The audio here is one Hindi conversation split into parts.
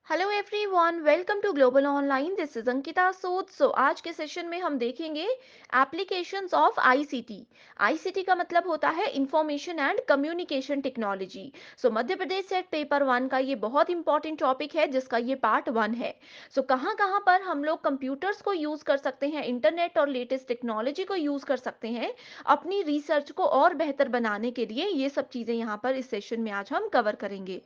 Hello everyone, welcome to global online. This is Ankita Sood. आज के सेशन में हम देखेंगे एप्लीकेशंस ऑफ आईसीटी। आईसीटी का मतलब होता है information and communication technology. Madhya Pradesh set paper one का ये बहुत इंपॉर्टेंट टॉपिक है, जिसका ये पार्ट वन है। कहाँ कहाँ पर हम लोग कंप्यूटर्स को यूज कर सकते हैं, इंटरनेट और लेटेस्ट टेक्नोलॉजी को यूज कर सकते हैं अपनी रिसर्च को और बेहतर बनाने के लिए, ये सब चीजें यहाँ पर इस सेशन में आज हम कवर करेंगे।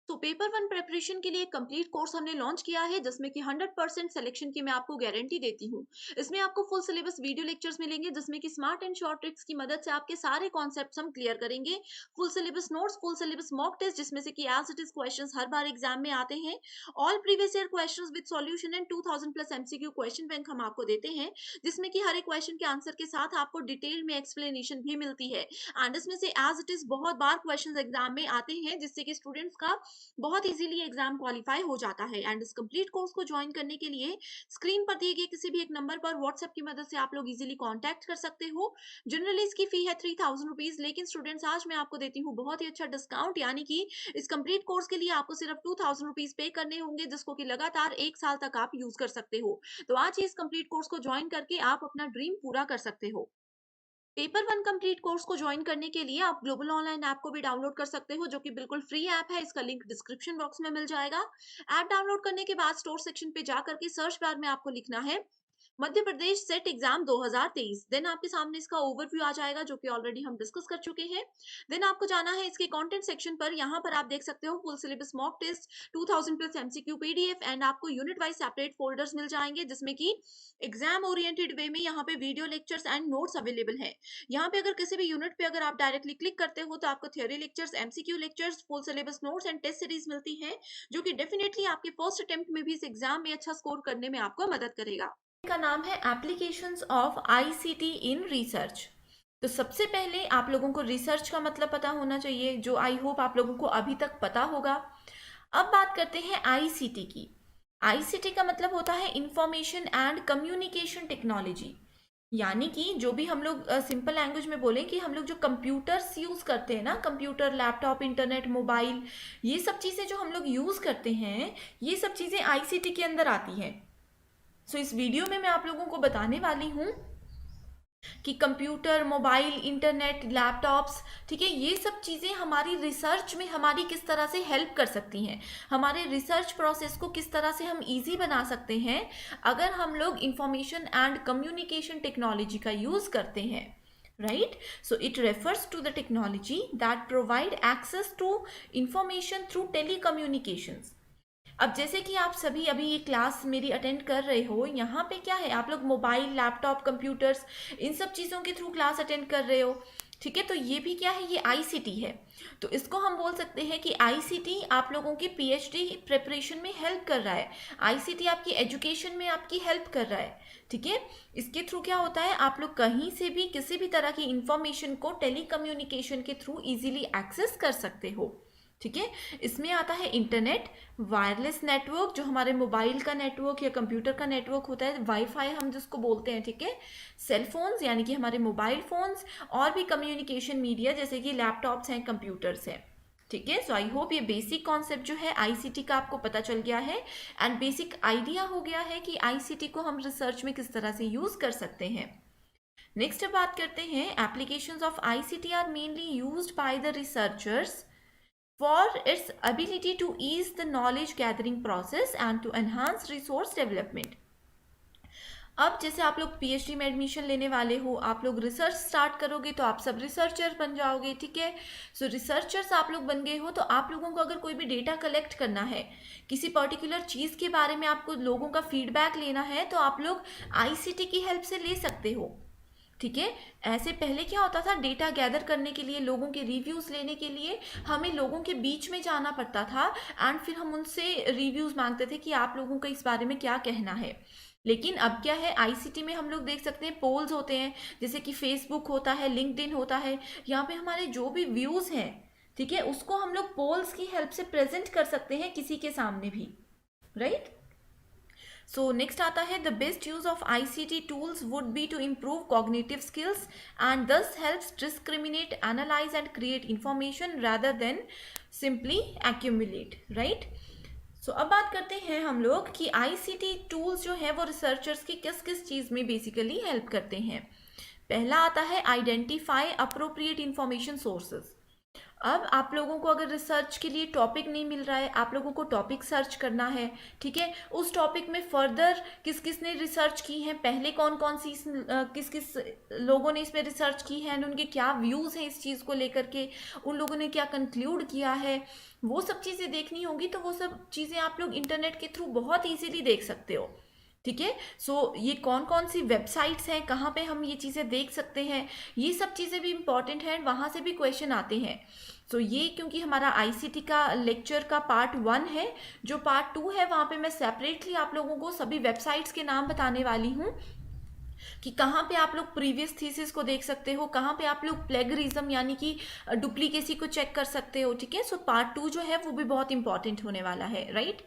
तो पेपर वन प्रेपरेशन के लिए एक कंप्लीट कोर्स हमने लॉन्च किया है जिसमें कि 100% सिलेक्शन की मैं आपको गारंटी देती हूँ। इसमें आपको फुल सिलेबस वीडियो लेक्चर्स मिलेंगे जिसमें कि स्मार्ट एंड शॉर्ट ट्रिक्स की मदद से आपके सारे कॉन्सेप्ट्स हम क्लियर करेंगे। Full syllabus notes, full syllabus mock test जिसमें से कि एज इट इज क्वेश्चंस हर बार एग्जाम में आते हैं। All previous year questions with solution and 2000 plus MCQ question bank हम आपको देते हैं, जिसमें कि हर एक क्वेश्चन के आंसर के साथ आपको डिटेल में एक्सप्लेनेशन भी मिलती है। एंड इसमें से एज इट इज बहुत बार क्वेश्चन एग्जाम में आते हैं जिससे कि स्टूडेंट्स का बहुत इजीली एग्जाम क्वालिफाई हो जाता है। एंड इस कंप्लीट कोर्स को ज्वाइन करने के लिए स्क्रीन पर दिए गए किसी भी एक नंबर पर व्हाट्सएप की मदद से आप लोग इजीली कांटेक्ट कर सकते हो। जनरली इसकी फी है 3000 रुपीज, लेकिन स्टूडेंट्स आज मैं आपको देती हूँ बहुत ही अच्छा डिस्काउंट, यानी कि इस कंप्लीट कोर्स के लिए आपको सिर्फ 2000 रुपीज पे करने होंगे, जिसको कि लगातार 1 साल तक आप यूज कर सकते हो। तो आज ही इस कंप्लीट कोर्स को ज्वाइन करके आप अपना ड्रीम पूरा कर सकते हो। पेपर वन कंप्लीट कोर्स को ज्वाइन करने के लिए आप ग्लोबल ऑनलाइन ऐप को भी डाउनलोड कर सकते हो, जो कि बिल्कुल फ्री ऐप है। इसका लिंक डिस्क्रिप्शन बॉक्स में मिल जाएगा। ऐप डाउनलोड करने के बाद स्टोर सेक्शन पे जाकर के सर्च बार में आपको लिखना है Madhya Pradesh set exam 2023। Then आपके सामने इसका ओवरव्यू आ जाएगा, जो कि ऑलरेडी हम डिस्कस कर चुके हैं। देन आपको जाना है इसके कंटेंट सेक्शन पर। यहाँ पर आप देख सकते हो full syllabus mock test, 2000 plus MCQ PDF and आपको यूनिट वाइज सेपरेट फोल्डर्स मिल जाएंगे, जिसमें कि एग्जाम ओरिएंटेड वे में यहाँ पे video lectures and notes available है। यहाँ पे अगर किसी भी यूनिट पे अगर आप डायरेक्टली क्लिक करते हो तो आपको theory lectures, MCQ lectures, full syllabus notes and test series मिलती है, जो कि डेफिनेटली आपके फर्स्ट अटेम्प्ट में भी इस एग्जाम में अच्छा स्कोर करने में आपको मदद करेगा। का नाम है applications of ICT in research. सबसे पहले आप लोगों को रिसर्च का मतलब पता होना चाहिए, जो आई होप आप लोगों को अभी तक पता होगा। अब बात करते हैं आईसीटी की। आईसीटी का मतलब होता है इंफॉर्मेशन एंड कम्युनिकेशन टेक्नोलॉजी। यानी कि जो भी हम लोग सिंपल लैंग्वेज में बोलें कि हम लोग जो कंप्यूटर्स यूज करते हैं ना, कंप्यूटर, लैपटॉप, इंटरनेट, मोबाइल, ये सब चीज़ें जो हम लोग यूज करते हैं, ये सब चीज़ें आईसीटी के अंदर आती हैं। इस वीडियो में मैं आप लोगों को बताने वाली हूँ कि कंप्यूटर, मोबाइल, इंटरनेट, लैपटॉप्स, ठीक है, ये सब चीज़ें हमारी रिसर्च में हमारी किस तरह से हेल्प कर सकती हैं, हमारे रिसर्च प्रोसेस को किस तरह से हम इजी बना सकते हैं अगर हम लोग इंफॉर्मेशन एंड कम्युनिकेशन टेक्नोलॉजी का यूज़ करते हैं। Right? So it refers to the technology that provide access to information through telecommunications. अब जैसे कि आप सभी अभी ये क्लास मेरी अटेंड कर रहे हो, यहाँ पे क्या है, आप लोग मोबाइल, लैपटॉप, कंप्यूटर्स, इन सब चीज़ों के थ्रू क्लास अटेंड कर रहे हो। ठीक है, तो ये भी क्या है, ये आईसीटी है। तो इसको हम बोल सकते हैं कि आईसीटी आप लोगों की पीएचडी प्रिपरेशन में हेल्प कर रहा है। आईसीटी आपकी एजुकेशन में आपकी हेल्प कर रहा है। ठीक है, इसके थ्रू क्या होता है, आप लोग कहीं से भी किसी भी तरह की इंफॉर्मेशन को टेली कम्युनिकेशन के थ्रू इजीली एक्सेस कर सकते हो। ठीक है, इसमें आता है इंटरनेट, वायरलेस नेटवर्क, जो हमारे मोबाइल का नेटवर्क या कंप्यूटर का नेटवर्क होता है, वाईफाई हम जिसको बोलते हैं। ठीक है, सेल फोन्स यानी कि हमारे मोबाइल फोन्स, और भी कम्युनिकेशन मीडिया जैसे कि लैपटॉप्स हैं, कंप्यूटर्स हैं। ठीक है, आई होप ये बेसिक कॉन्सेप्ट जो है आईसीटी का आपको पता चल गया है एंड बेसिक आइडिया हो गया है कि आईसीटी को हम रिसर्च में किस तरह से यूज कर सकते हैं। नेक्स्ट बात करते हैं, applications of ICT are mainly used by the researchers for its ability to ease the knowledge gathering process and to enhance resource development. अब जैसे आप लोग पीएचडी में एडमिशन लेने वाले हो, आप लोग रिसर्च स्टार्ट करोगे तो आप सब रिसर्चर बन जाओगे। ठीक है, रिसर्चर्स आप लोग बन गए हो तो आप लोगों को अगर कोई भी डेटा कलेक्ट करना है, किसी पर्टिकुलर चीज़ के बारे में आपको लोगों का फीडबैक लेना है, तो आप लोग आईसीटी की हेल्प से ले सकते हो। ठीक है, ऐसे पहले क्या होता था, डेटा गैदर करने के लिए, लोगों के रिव्यूज़ लेने के लिए हमें लोगों के बीच में जाना पड़ता था एंड फिर हम उनसे रिव्यूज़ मांगते थे कि आप लोगों का इस बारे में क्या कहना है। लेकिन अब क्या है, आईसीटी में हम लोग देख सकते हैं पोल्स होते हैं, जैसे कि फेसबुक होता है, लिंक्डइन होता है। यहाँ पे हमारे जो भी व्यूज़ हैं, ठीक है, उसको हम लोग पोल्स की हेल्प से प्रेजेंट कर सकते हैं किसी के सामने भी। राइट? सो नेक्स्ट आता है, the best use of ICT tools would be to improve cognitive skills and thus helps discriminate, analyse and create information rather than simply accumulate. Right? So अब बात करते हैं हम लोग कि आईसीटी टूल्स जो है वो रिसर्चर्स की किस किस चीज़ में बेसिकली हेल्प करते हैं। पहला आता है आइडेंटिफाई अप्रोप्रिएट इंफॉर्मेशन सोर्सेज। अब आप लोगों को अगर रिसर्च के लिए टॉपिक नहीं मिल रहा है, आप लोगों को टॉपिक सर्च करना है, ठीक है, उस टॉपिक में फर्दर किस किस ने रिसर्च की है, पहले कौन कौन सी किस किस लोगों ने इस पर रिसर्च की है, उनके क्या व्यूज़ हैं इस चीज़ को लेकर के, उन लोगों ने क्या कंक्लूड किया है, वो सब चीज़ें देखनी होंगी। तो वो सब चीज़ें आप लोग इंटरनेट के थ्रू बहुत ईजीली देख सकते हो, ठीक है। सो ये कौन कौन सी वेबसाइट्स हैं, कहाँ पे हम ये चीज़ें देख सकते हैं, ये सब चीज़ें भी इंपॉर्टेंट हैं, वहाँ से भी क्वेश्चन आते हैं। सो ये क्योंकि हमारा आईसीटी का लेक्चर का पार्ट 1 है, जो पार्ट 2 है वहाँ पे मैं सेपरेटली आप लोगों को सभी वेबसाइट्स के नाम बताने वाली हूँ कि कहाँ पे आप लोग प्रीवियस थीसिस को देख सकते हो, कहाँ पे आप लोग प्लेगरिज्म यानी कि डुप्लीकेसी को चेक कर सकते हो, ठीक है। सो पार्ट 2 जो है वो भी बहुत इंपॉर्टेंट होने वाला है, राइट।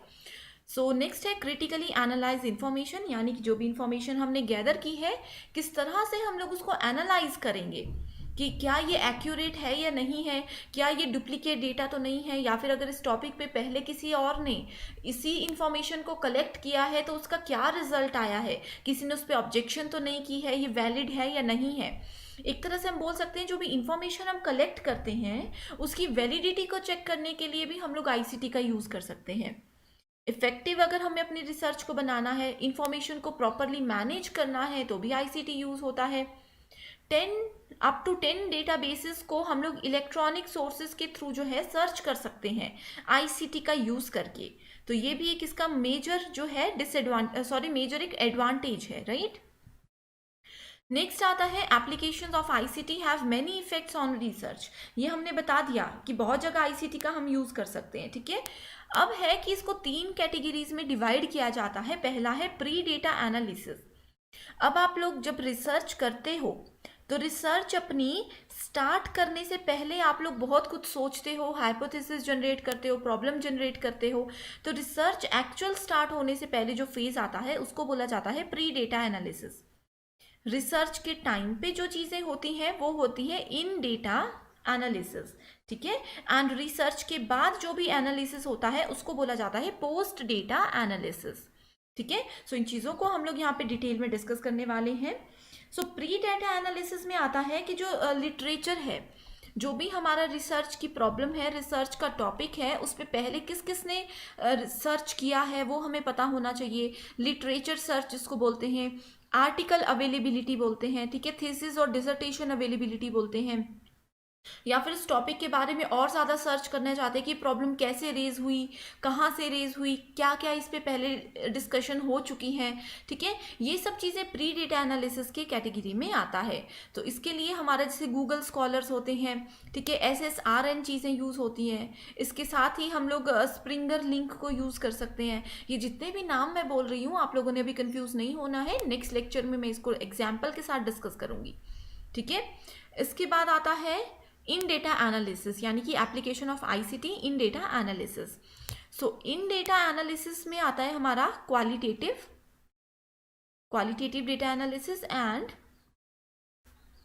सो नेक्स्ट है क्रिटिकली एनालाइज इंफॉर्मेशन, यानी कि जो भी इंफॉर्मेशन हमने गैदर की है किस तरह से हम लोग उसको एनालाइज करेंगे कि क्या ये एक्यूरेट है या नहीं है, क्या ये डुप्लीकेट डेटा तो नहीं है, या फिर अगर इस टॉपिक पे पहले किसी और ने इसी इंफॉर्मेशन को कलेक्ट किया है तो उसका क्या रिजल्ट आया है, किसी ने उस पर ऑब्जेक्शन तो नहीं की है, ये वैलिड है या नहीं है। एक तरह से हम बोल सकते हैं जो भी इंफॉर्मेशन हम कलेक्ट करते हैं उसकी वैलिडिटी को चेक करने के लिए भी हम लोग आईसीटी का यूज़ कर सकते हैं। इफेक्टिव अगर हमें अपनी रिसर्च को बनाना है, इंफॉर्मेशन को प्रॉपरली मैनेज करना है, तो भी आईसीटी यूज़ होता है। 10 to 10 डेटाबेसेस को हम लोग इलेक्ट्रॉनिक सोर्सेज के थ्रू जो है सर्च कर सकते हैं आईसीटी का यूज़ करके। तो ये भी एक इसका मेजर जो है मेजर एक एडवांटेज है, राइट। नेक्स्ट आता है applications of ICT have many effects on research. ये हमने बता दिया कि बहुत जगह आईसीटी का हम यूज़ कर सकते हैं, ठीक है। अब है कि इसको 3 कैटेगरीज में डिवाइड किया जाता है। पहला है प्री डेटा एनालिसिस। अब आप लोग जब रिसर्च करते हो तो रिसर्च अपनी स्टार्ट करने से पहले आप लोग बहुत कुछ सोचते हो, हाइपोथेसिस जनरेट करते हो, प्रॉब्लम जनरेट करते हो। तो रिसर्च एक्चुअल स्टार्ट होने से पहले जो फेज आता है उसको बोला जाता है प्री डेटा एनालिसिस। रिसर्च के टाइम पे जो चीज़ें होती हैं वो होती है इन डेटा एनालिसिस, ठीक है। एंड रिसर्च के बाद जो भी एनालिसिस होता है उसको बोला जाता है पोस्ट डेटा एनालिसिस, ठीक है। सो इन चीज़ों को हम लोग यहाँ पे डिटेल में डिस्कस करने वाले हैं। सो प्री डेटा एनालिसिस में आता है कि जो लिटरेचर है, जो भी हमारा रिसर्च की प्रॉब्लम है, रिसर्च का टॉपिक है, उस पर पहले किस किस ने सर्च किया है वो हमें पता होना चाहिए। लिटरेचर सर्च जिसको बोलते हैं, आर्टिकल अवेलेबिलिटी बोलते हैं, ठीक है, थीसिस और डिसर्टेशन अवेलेबिलिटी बोलते हैं। या फिर इस टॉपिक के बारे में और ज़्यादा सर्च करना चाहते हैं कि प्रॉब्लम कैसे रेज हुई, कहाँ से रेज हुई, क्या क्या इस पे पहले डिस्कशन हो चुकी हैं, ठीक है। ये सब चीज़ें प्री डेटा एनालिसिस के कैटेगरी में आता है। तो इसके लिए हमारे जैसे गूगल स्कॉलर्स होते हैं, ठीक है, SSRN चीज़ें यूज़ होती हैं। इसके साथ ही हम लोग स्प्रिंगर लिंक को यूज़ कर सकते हैं। ये जितने भी नाम मैं बोल रही हूँ आप लोगों ने अभी कंफ्यूज नहीं होना है, नेक्स्ट लेक्चर में मैं इसको एग्जाम्पल के साथ डिस्कस करूँगी, ठीक है। इसके बाद आता है इन डेटा एनालिसिस, यानी कि application of ICT in data analysis. So in data analysis में आता है हमारा qualitative data analysis and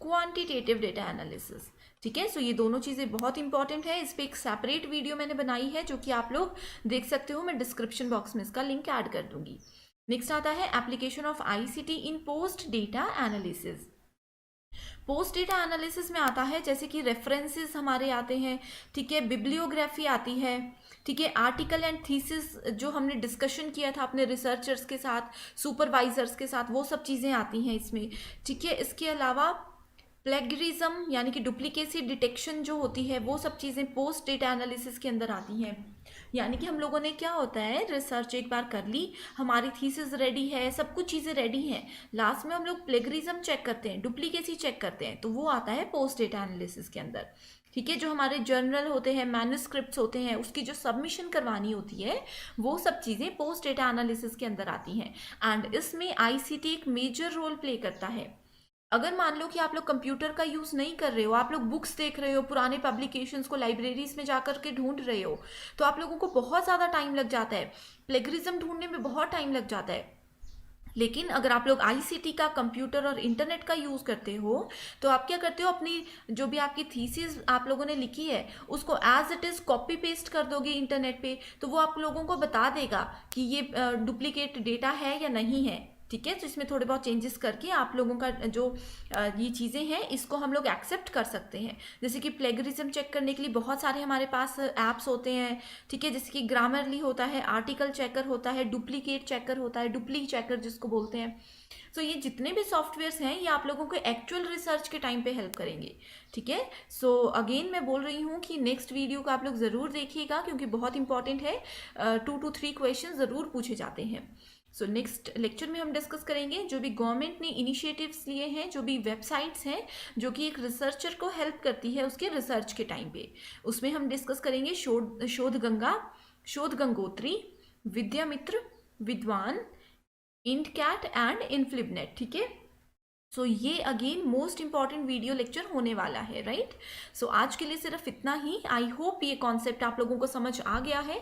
quantitative data analysis, ठीक है। सो ये दोनों चीज़ें बहुत इंपॉर्टेंट है। इस पर एक सेपरेट वीडियो मैंने बनाई है जो कि आप लोग देख सकते हो, मैं डिस्क्रिप्शन बॉक्स में इसका लिंक ऐड कर दूंगी। नेक्स्ट आता है application of ICT in post data analysis. Post data analysis में आता है जैसे कि रेफरेंसेस हमारे आते हैं, ठीक है, बिब्लियोग्राफी आती है, ठीक है, आर्टिकल एंड थीसिस जो हमने डिस्कशन किया था अपने रिसर्चर्स के साथ, सुपरवाइजर्स के साथ, वो सब चीज़ें आती हैं इसमें, ठीक है। इसके अलावा प्लेगरिज्म यानी कि डुप्लीकेसी डिटेक्शन जो होती है वो सब चीज़ें पोस्ट डेटा एनालिसिस के अंदर आती हैं। यानी कि हम लोगों ने क्या होता है, रिसर्च एक बार कर ली, हमारी थीसिस रेडी है, सब कुछ चीज़ें रेडी हैं, लास्ट में हम लोग प्लेगरिज्म चेक करते हैं, डुप्लीकेसी चेक करते हैं, तो वो आता है पोस्ट डेटा एनालिसिस के अंदर, ठीक है। जो हमारे जर्नल होते हैं, मैन्युस्क्रिप्ट्स होते हैं, उसकी जो सबमिशन करवानी होती है वो सब चीज़ें पोस्ट डेटा एनालिसिस के अंदर आती हैं। एंड इसमें आईसीटी एक मेजर रोल प्ले करता है। अगर मान लो कि आप लोग कंप्यूटर का यूज़ नहीं कर रहे हो, आप लोग बुक्स देख रहे हो, पुराने पब्लिकेशंस को लाइब्रेरीज में जाकर के ढूंढ रहे हो, तो आप लोगों को बहुत ज़्यादा टाइम लग जाता है, प्लेगरिज्म ढूंढने में बहुत टाइम लग जाता है। लेकिन अगर आप लोग आईसीटी का कंप्यूटर और इंटरनेट का यूज़ करते हो तो आप क्या करते हो, अपनी जो भी आपकी थीसिस आप लोगों ने लिखी है उसको as it is copy paste कर दोगे इंटरनेट पे, तो वो आप लोगों को बता देगा कि ये डुप्लीकेट डेटा है या नहीं है। ठीक है, तो इसमें थोड़े बहुत चेंजेस करके आप लोगों का जो ये चीज़ें हैं इसको हम लोग एक्सेप्ट कर सकते हैं। जैसे कि प्लेगरिज्म चेक करने के लिए बहुत सारे हमारे पास ऐप्स होते हैं। ठीक है, जैसे कि ग्रामरली होता है, आर्टिकल चेकर होता है, डुप्लीकेट चेकर होता है, डुप्ली चेकर जिसको बोलते हैं। सो ये जितने भी सॉफ्टवेयर्स हैं ये आप लोगों को एक्चुअल रिसर्च के टाइम पे हेल्प करेंगे। ठीक है, सो अगेन मैं बोल रही हूँ कि नेक्स्ट वीडियो को आप लोग ज़रूर देखिएगा क्योंकि बहुत इंपॉर्टेंट है। 2 to 3 क्वेश्चन ज़रूर पूछे जाते हैं। सो नेक्स्ट लेक्चर में हम डिस्कस करेंगे जो भी गवर्नमेंट ने इनिशिएटिव्स लिए हैं, जो भी वेबसाइट्स हैं जो कि एक रिसर्चर को हेल्प करती है उसके रिसर्च के टाइम पे। उसमें हम डिस्कस करेंगे शोध गंगा, शोध गंगोत्री, विद्यामित्र, विद्वान, इंडकैट एंड इनफ्लिबनेट। ठीक है, सो ये again most important video lecture होने वाला है, राइट। सो आज के लिए सिर्फ इतना ही। आई होप ये कॉन्सेप्ट आप लोगों को समझ आ गया है।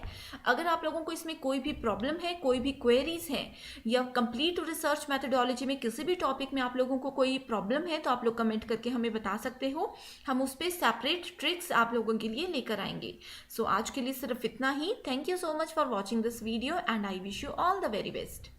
अगर आप लोगों को इसमें कोई भी प्रॉब्लम है, कोई भी क्वेरीज है या कंप्लीट रिसर्च मैथडोलॉजी में किसी भी टॉपिक में आप लोगों को कोई प्रॉब्लम है तो आप लोग कमेंट करके हमें बता सकते हो। हम उस पर सेपरेट ट्रिक्स आप लोगों के लिए लेकर आएंगे। सो आज के लिए सिर्फ इतना ही। Thank you so much for watching this video and I wish you all the very best.